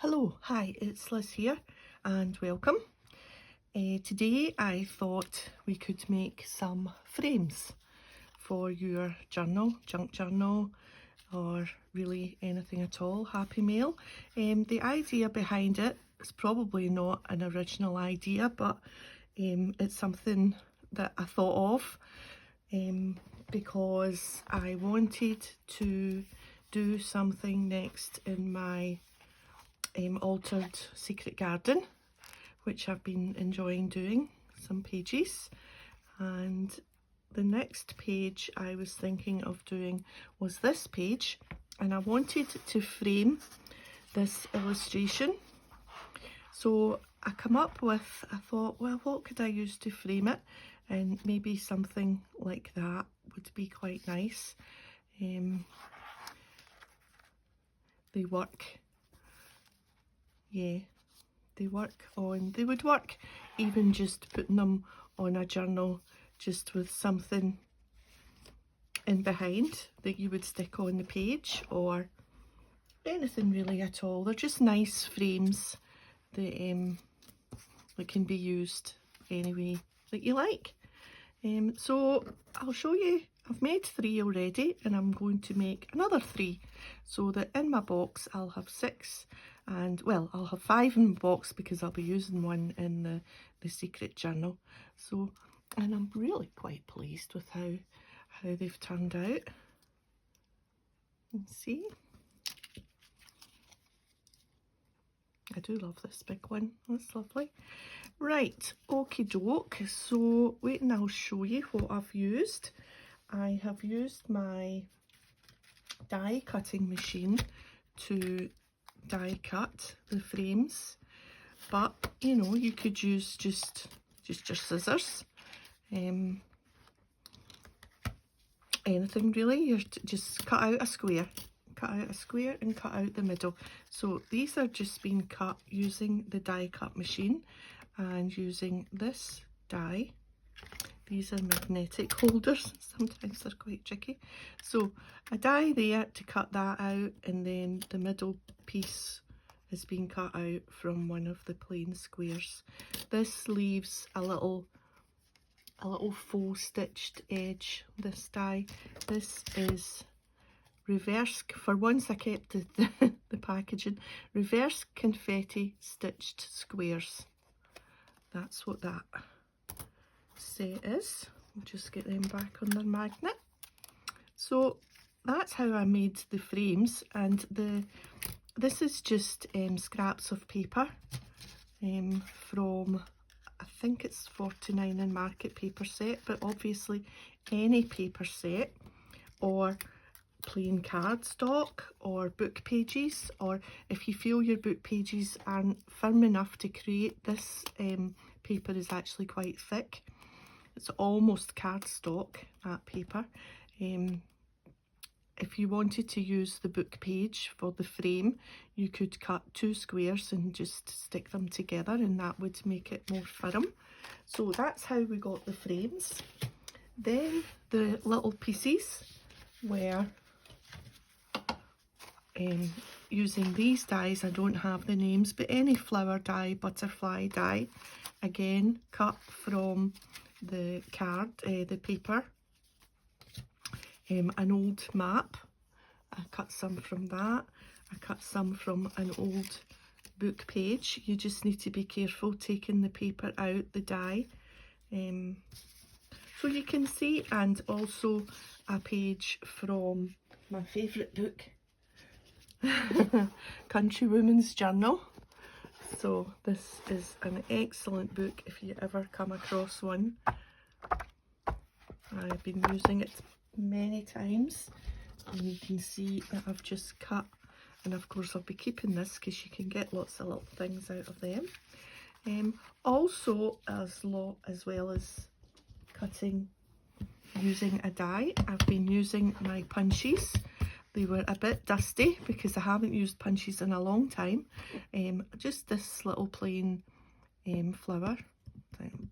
Hello, hi, it's Liz here and welcome. Today I thought we could make some frames for your journal, junk journal, or really anything at all, happy mail. The idea behind it is probably not an original idea, but it's something that I thought of because I wanted to do something next in my altered secret garden, which I've been enjoying doing some pages, and the next page I was thinking of doing was this page, and I wanted to frame this illustration. So I thought, well, what could I use to frame it? And maybe something like that would be quite nice. They would work even just putting them on a journal, just with something in behind that you would stick on the page, or anything really at all. They're just nice frames that can be used any way that you like. So I'll show you. I've made 3 already, and I'm going to make another 3, so that in my box I'll have 6, and well, I'll have 5 in the box because I'll be using one in the secret journal. So, and I'm really quite pleased with how they've turned out. And see, I do love this big one. That's lovely. Right, okie doke. So wait, and I'll show you what I've used. I have used my die cutting machine to die cut the frames, but you know, you could use just your scissors, anything really. You just cut out a square and cut out the middle. So these are just being cut using the die cut machine and using this die. These are magnetic holders, sometimes they're quite tricky. So a die there to cut that out, and then the middle piece is being cut out from one of the plain squares. This leaves a little faux stitched edge, this die. This is reverse, for once I kept the packaging, reverse confetti stitched squares. That's what that set is. We'll just get them back on their magnet. So that's how I made the frames, and this is just scraps of paper from, I think it's 49 in Market paper set, but obviously any paper set, or plain cardstock, or book pages, or if you feel your book pages aren't firm enough to create this, paper is actually quite thick. It's almost cardstock, that paper. If you wanted to use the book page for the frame, you could cut 2 squares and just stick them together, and that would make it more firm. So that's how we got the frames. Then the little pieces were using these dies. I don't have the names, but any flower die, butterfly die, again cut from the card, the paper. An old map, I cut some from that. I cut some from an old book page. You just need to be careful taking the paper out, the die, so you can see, and also a page from my favourite book, Countrywoman's Journal. So this is an excellent book if you ever come across one. I've been using it many times, and you can see that I've just cut, and of course I'll be keeping this because you can get lots of little things out of them. Also, as well as cutting using a die, I've been using my punches. They were a bit dusty because I haven't used punches in a long time. Just this little plain flower,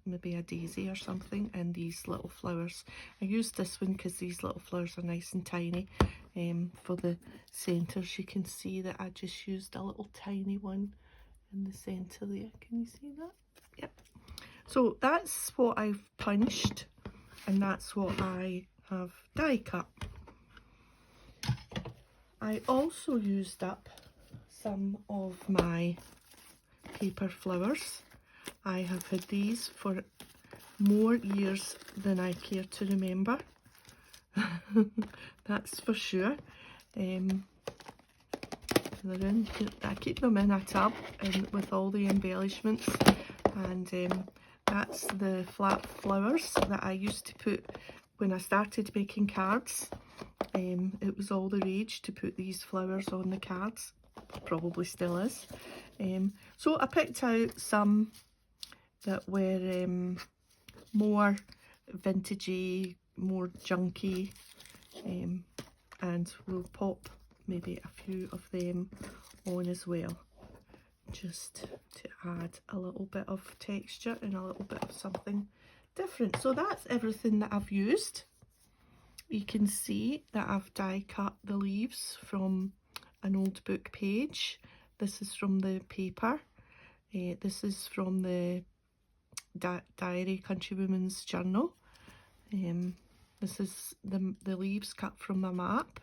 maybe a daisy or something, and these little flowers. I used this one because these little flowers are nice and tiny. For the centres, you can see that I just used a little tiny one in the centre there. Can you see that? Yep. So that's what I've punched, and that's what I have die cut. I also used up some of my paper flowers. I have had these for more years than I care to remember. That's for sure. They're in, I keep them in a tub and with all the embellishments, and that's the flat flowers that I used to put when I started making cards. It was all the rage to put these flowers on the cards, probably still is. So I picked out some that were more vintagey, more junky, and we'll pop maybe a few of them on as well, just to add a little bit of texture and a little bit of something different. So that's everything that I've used. You can see that I've die cut the leaves from an old book page. This is from the paper. This is from the Diary Countrywoman's Journal. This is the leaves cut from the map,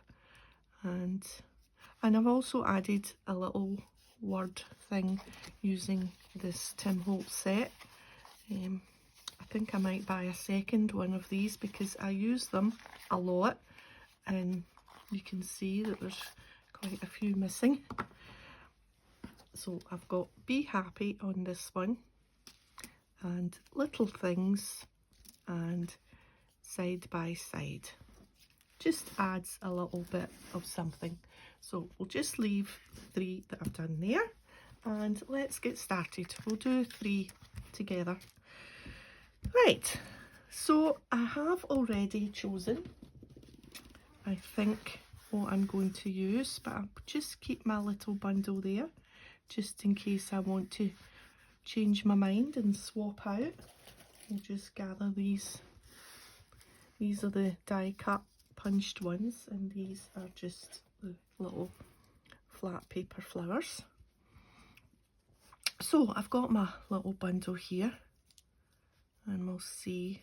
and I've also added a little word thing using this Tim Holtz set. I think I might buy a second one of these because I use them a lot, and you can see that there's quite a few missing. So I've got Be Happy on this one, and Little Things, and Side by Side. Just adds a little bit of something. So we'll just leave 3 that I've done there, and let's get started. We'll do 3 together. Right, so I have already chosen, I think, what I'm going to use, but I'll just keep my little bundle there just in case I want to change my mind and swap out. We'll just gather these. These are the die cut punched ones, and these are just the little flat paper flowers. So I've got my little bundle here, and we'll see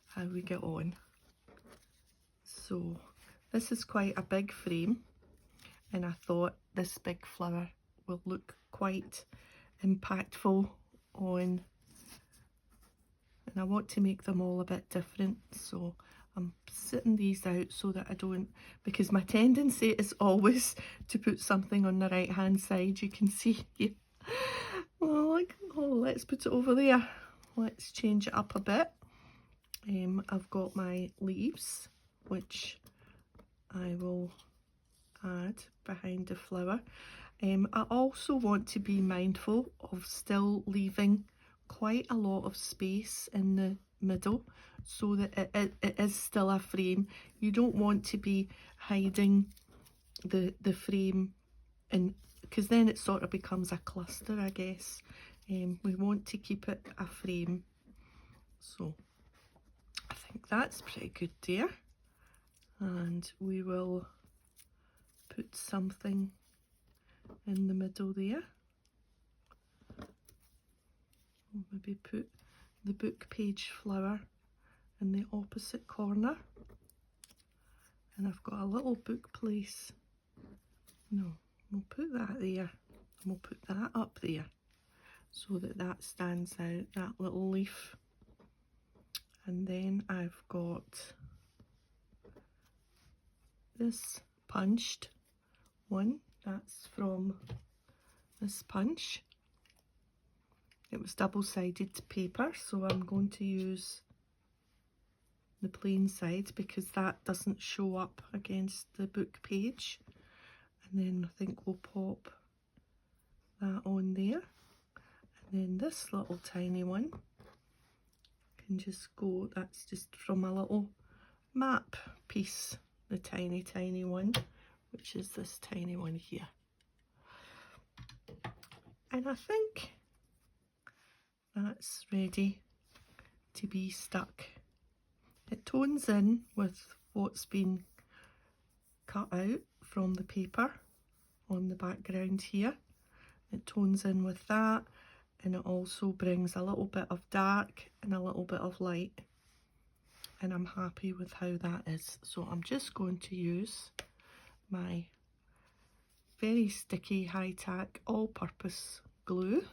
how we get on. So this is quite a big frame, and I thought this big flower will look quite impactful on, and I want to make them all a bit different, so I'm sitting these out so that I don't, because my tendency is always to put something on the right hand side. You can see here. Oh, let's put it over there. Let's change it up a bit. I've got my leaves, which I will add behind the flower. I also want to be mindful of still leaving quite a lot of space in the middle so that it is still a frame. You don't want to be hiding the frame, and because then it sort of becomes a cluster, I guess. We want to keep it a frame. So I think that's pretty good there. And we will put something in the middle there. We'll maybe put the book page flower in the opposite corner. And I've got a little book place. No, we'll put that there. And we'll put that up there so that that stands out, that little leaf. And then I've got this punched one. That's from this punch. It was double-sided paper, so I'm going to use the plain side because that doesn't show up against the book page. And then I think we'll pop that on there. And then this little tiny one can just go, that's just from a little map piece, the tiny, tiny one, which is this tiny one here. And I think that's ready to be stuck. It tones in with what's been cut out from the paper on the background here. It tones in with that, and it also brings a little bit of dark and a little bit of light, and I'm happy with how that is. So I'm just going to use my very sticky high-tack all-purpose glue,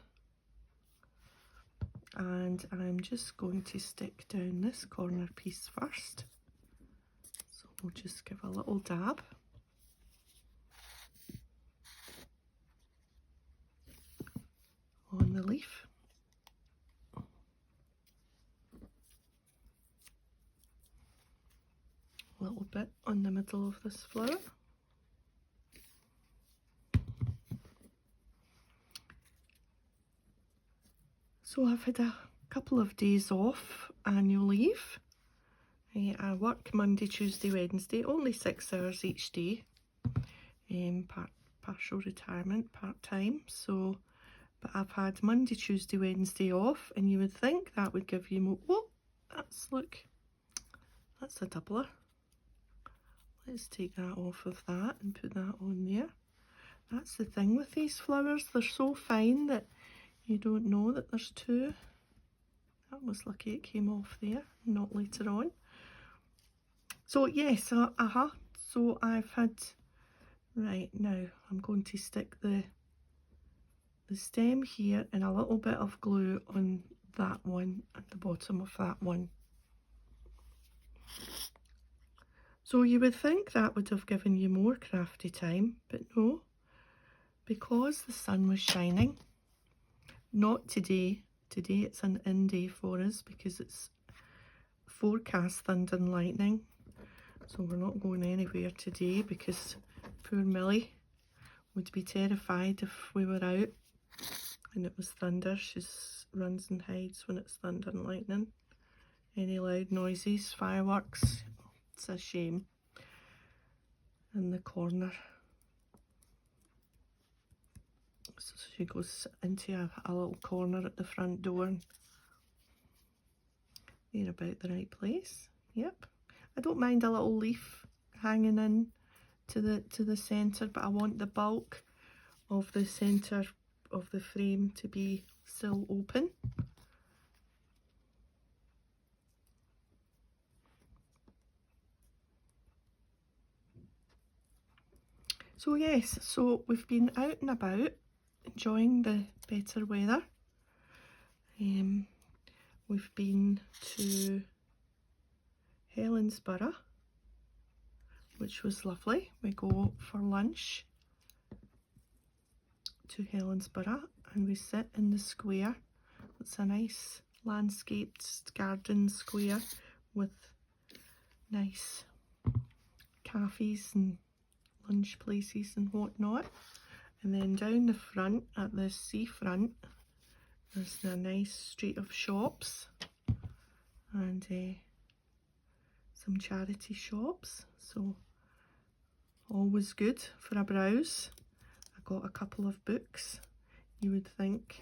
and I'm just going to stick down this corner piece first. So we'll just give a little dab. On the leaf. A little bit on the middle of this flower. So I've had a couple of days off annual leave. I work Monday, Tuesday, Wednesday, only 6 hours each day. Partial retirement, part-time. So, but I've had Monday, Tuesday, Wednesday off, and you would think that would give you more. Oh, look, that's a doubler. Let's take that off of that and put that on there. That's the thing with these flowers, they're so fine that you don't know that there's two. That was lucky it came off there, not later on. So yes, so I've had, right now I'm going to stick the stem here and a little bit of glue on that one at the bottom of that one. So you would think that would have given you more crafty time, but no, because the sun was shining. Not today. Today it's an in day for us because it's forecast thunder and lightning. So we're not going anywhere today because poor Millie would be terrified if we were out and it was thunder. She runs and hides when it's thunder and lightning. Any loud noises, fireworks, it's a shame. In the corner. So she goes into a little corner at the front door, and they're about the right place. Yep. I don't mind a little leaf hanging in to the centre, but I want the bulk of the centre of the frame to be still open. So yes, so we've been out and about enjoying the better weather. We've been to Helensburgh, which was lovely. We go for lunch to Helensburgh and we sit in the square. It's a nice landscaped garden square with nice cafes and lunch places and whatnot. And then down the front at the seafront there's a nice street of shops and some charity shops, so always good for a browse. I got a couple of books. You would think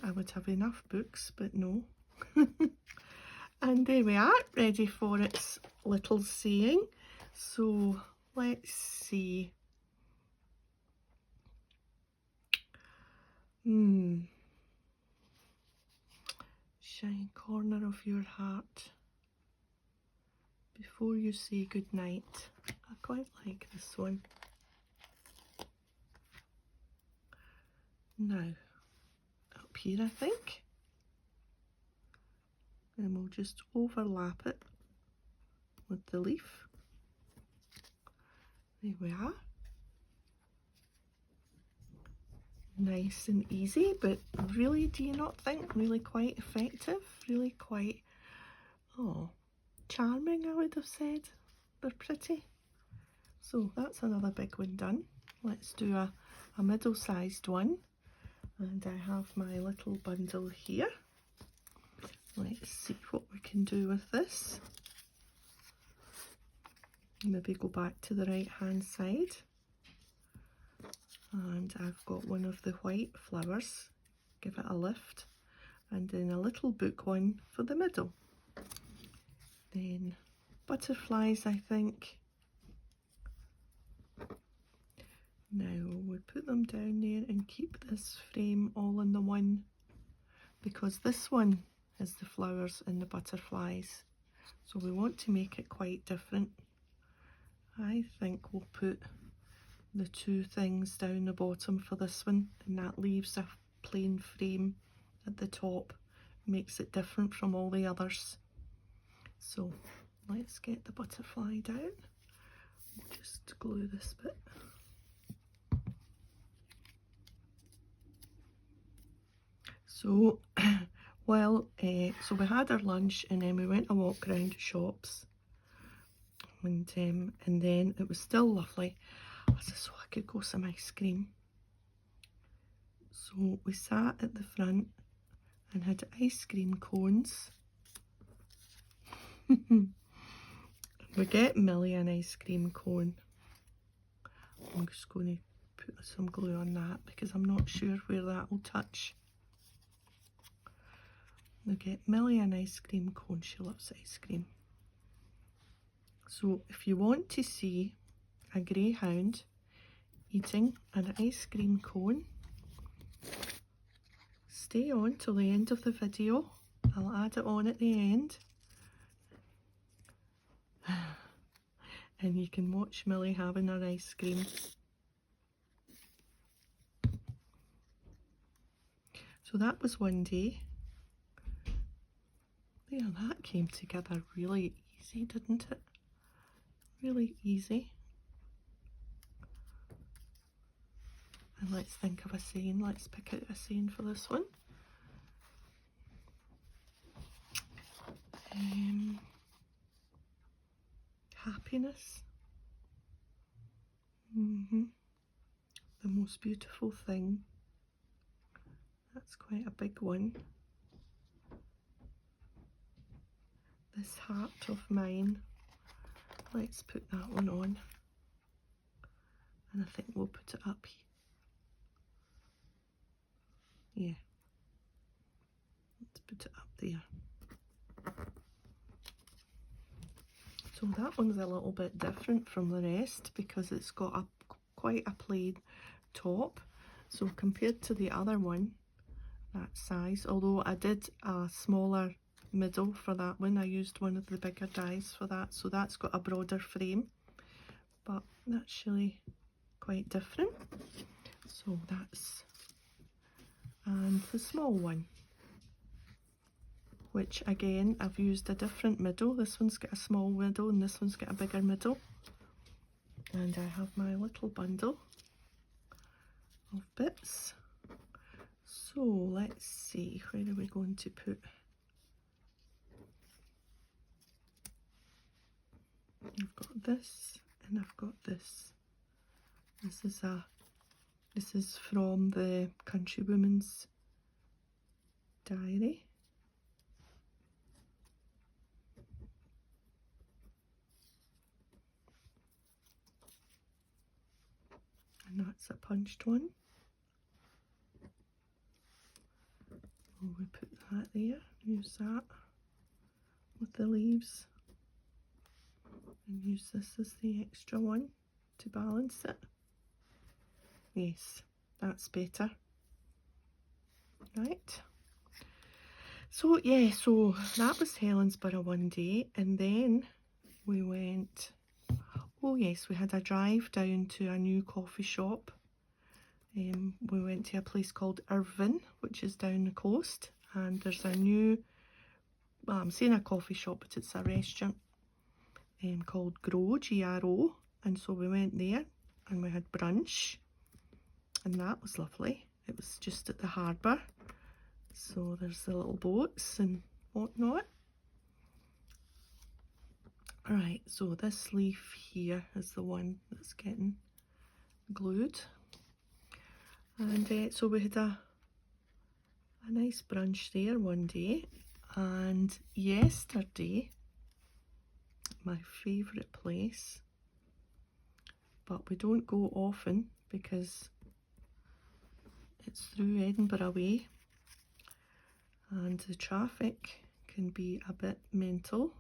I would have enough books, but no. And there we are, ready for its little saying. So let's see. Shine corner of your heart before you say good night. I quite like this one. Now, up here I think, and we'll just overlap it with the leaf. There we are. Nice and easy, but really, do you not think, really quite effective? Really quite, oh, charming, I would have said. They're pretty. So that's another big one done. Let's do a middle-sized one. And I have my little bundle here. Let's see what we can do with this. Maybe go back to the right-hand side. And I've got one of the white flowers, give it a lift, and then a little book one for the middle. Then butterflies, I think. Now we put them down there and keep this frame all in the one, because this one is the flowers and the butterflies. So we want to make it quite different. I think we'll put the two things down the bottom for this one, and that leaves a plain frame at the top, makes it different from all the others. So let's get the butterfly down. We'll just glue this bit. So so we had our lunch and then we went a walk around the shops, and then it was still lovely. I said, so I could go some ice cream. So we sat at the front and had ice cream cones. We get Millie an ice cream cone. I'm just going to put some glue on that because I'm not sure where that will touch. We get Millie an ice cream cone. She loves ice cream. So if you want to see a greyhound eating an ice cream cone, stay on till the end of the video. I'll add it on at the end. And you can watch Millie having her ice cream. So that was one day. There, that came together really easy, didn't it? Really easy. And let's think of a saying. Let's pick out a saying for this one. Happiness. The most beautiful thing. That's quite a big one. This heart of mine. Let's put that one on. And I think we'll put it up here. Yeah. Let's put it up there. So that one's a little bit different from the rest because it's got quite a plain top. So compared to the other one, that size, although I did a smaller middle for that one, I used one of the bigger dies for that, so that's got a broader frame, but that's really quite different. So that's, and the small one, which again I've used a different middle. This one's got a small middle and this one's got a bigger middle. And I have my little bundle of bits. So let's see, where are we going to put? I've got this and I've got this. This is from the Countrywoman's Diary. And that's a punched one. We put that there, use that with the leaves, and use this as the extra one to balance it. Yes, that's better. Right. So yeah, so that was Helensburgh one day, and then we went, oh yes, we had a drive down to a new coffee shop. We went to a place called Irvine, which is down the coast, and there's a new, well, I'm saying a coffee shop, but it's a restaurant called Grow, G-R-O, and so we went there and we had brunch, and that was lovely. It was just at the harbour, so there's the little boats and whatnot. Alright, so this leaf here is the one that's getting glued. And so we had a nice brunch there one day, and yesterday, my favourite place, but we don't go often because it's through Edinburgh Way and the traffic can be a bit mental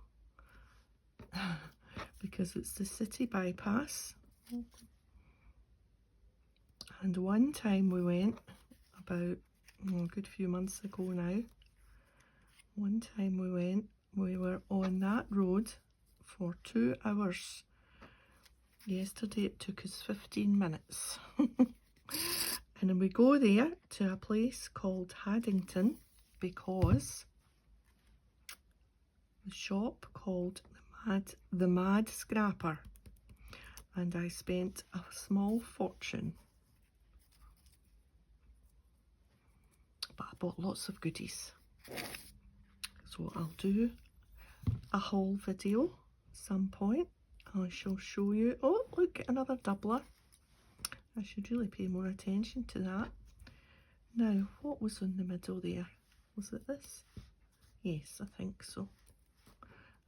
because it's the city bypass. And one time we went, about a good few months ago now, one time we were on that road for 2 hours. Yesterday it took us 15 minutes. And then we go there to a place called Haddington because the shop called the Mad Scrapper, and I spent a small fortune, but I bought lots of goodies. So I'll do a haul video at some point. I shall show you. Oh, look, another doubler. I should really pay more attention to that. Now, what was in the middle there? Was it this? Yes, I think so.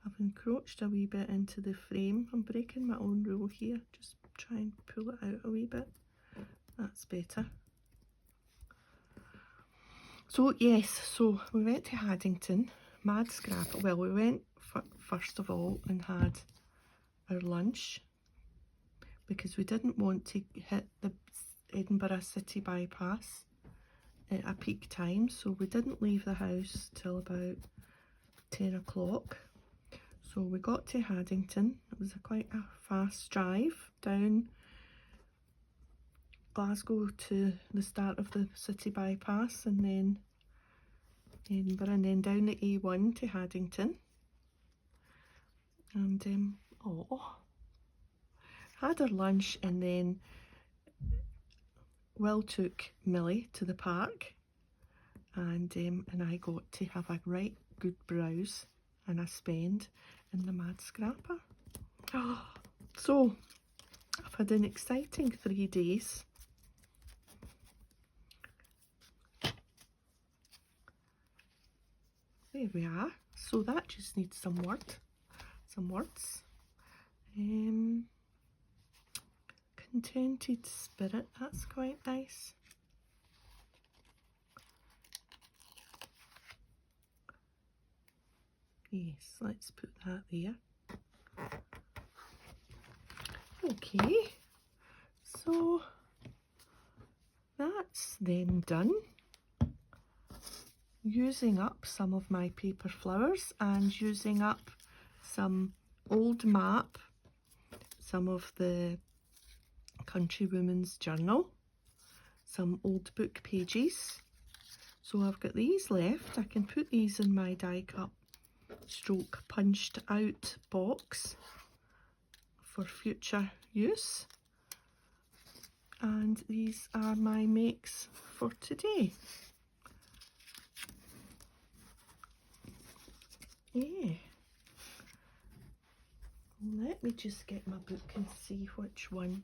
I've encroached a wee bit into the frame. I'm breaking my own rule here. Just try and pull it out a wee bit. That's better. So yes, so we went to Haddington, Mad Scrapper. Well, we went first of all and had our lunch because we didn't want to hit the Edinburgh City bypass at a peak time, so we didn't leave the house till about 10 o'clock. So we got to Haddington. It was quite a fast drive down Glasgow to the start of the city bypass, and then Edinburgh, and then down the A1 to Haddington. And had our lunch, and then Will took Millie to the park, and I got to have a right good browse and a spend in the Mad Scrapper. So I've had an exciting 3 days. There we are. So that just needs some words. Contented spirit, that's quite nice. Yes, let's put that there. Okay, so that's then done. Using up some of my paper flowers and using up some old map, some of the Countrywoman's Journal, some old book pages. So I've got these left. I can put these in my die cut stroke punched out box for future use. And these are my makes for today. Yeah. Let me just get my book and see which one.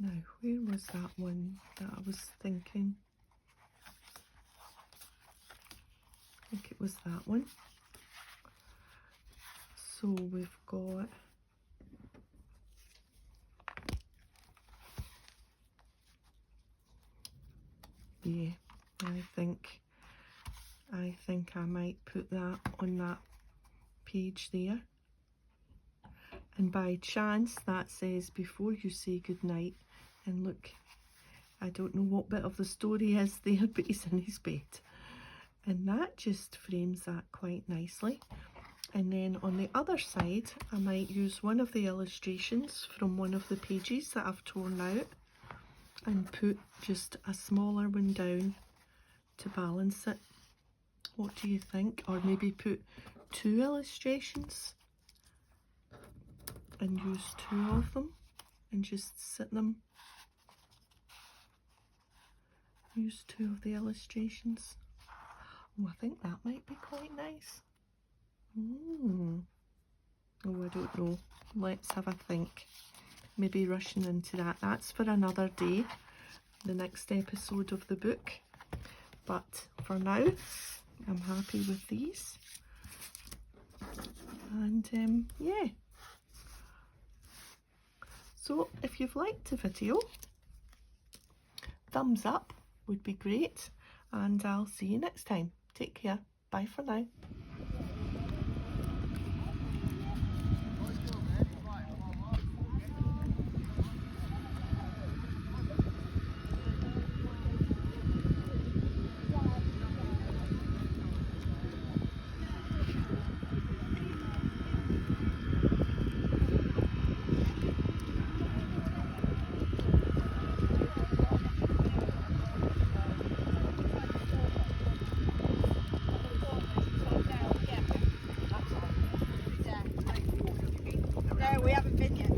Now, where was that one that I was thinking? I think it was that one. So we've got yeah, I think I might put that on that page there. And by chance that says before you say goodnight, and look, I don't know what bit of the story is there, but he's in his bed. And that just frames that quite nicely. And then on the other side, I might use one of the illustrations from one of the pages that I've torn out and put just a smaller one down to balance it. What do you think? Or maybe put 2 illustrations and use 2 of them and just sit them. Use 2 of the illustrations. Oh, I think that might be quite nice. Oh, I don't know. Let's have a think. Maybe rushing into that. That's for another day, the next episode of the book. But for now, I'm happy with these. And yeah. So if you've liked the video, thumbs up would be great. And I'll see you next time. Take care. Bye for now. we haven't been yet.